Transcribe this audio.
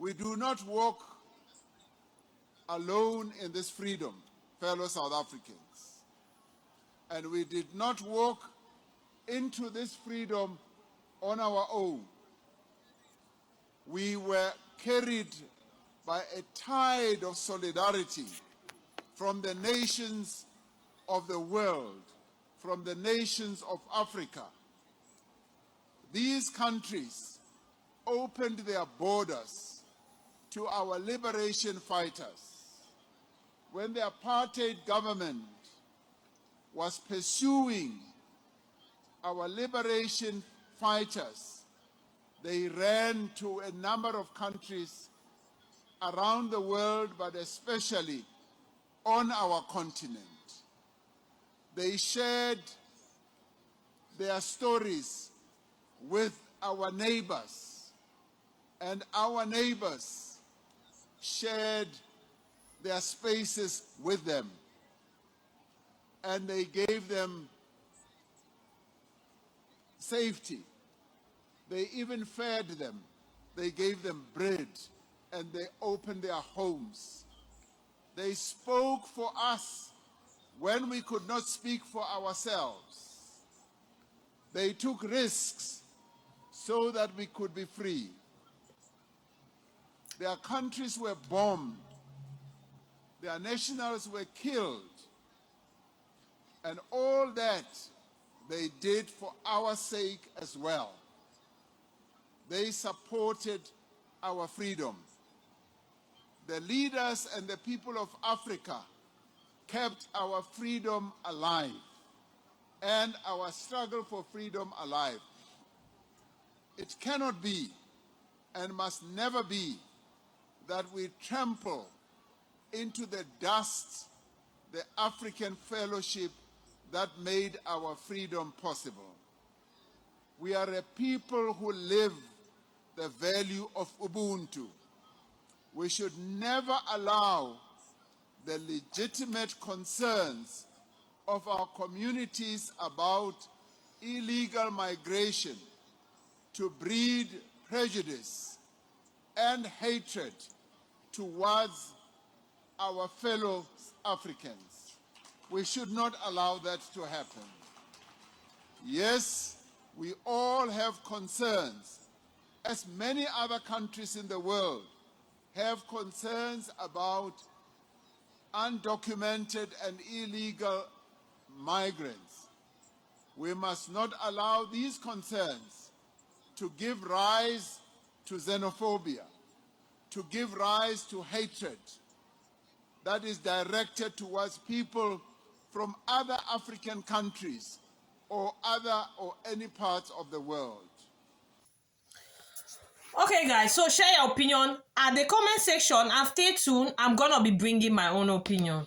We do not walk alone in this freedom, fellow South Africans. And we did not walk into this freedom on our own. We were carried by a tide of solidarity from the nations of the world, from the nations of Africa. These countries opened their borders to our liberation fighters. When the apartheid government was pursuing our liberation fighters, they ran to a number of countries around the world, but especially on our continent. They shared their stories with our neighbors, and our neighbors shared their spaces with them, and they gave them safety. They even fed them. They gave them bread, and they opened their homes. They spoke for us when we could not speak for ourselves. They took risks so that we could be free. Their countries were bombed. Their nationals were killed. And all that they did for our sake as well. They supported our freedom. The leaders and the people of Africa kept our freedom alive and our struggle for freedom alive. It cannot be and must never be that we trample into the dust the African fellowship that made our freedom possible. We are a people who live the value of Ubuntu. We should never allow the legitimate concerns of our communities about illegal migration to breed prejudice and hatred towards our fellow Africans. We should not allow that to happen. Yes, we all have concerns, as many other countries in the world have concerns about undocumented and illegal migrants. We must not allow these concerns to give rise to xenophobia, to give rise to hatred that is directed towards people from other African countries or any parts of the world. Okay guys, so share your opinion at the comment section and stay tuned. I'm gonna be bringing my own opinion.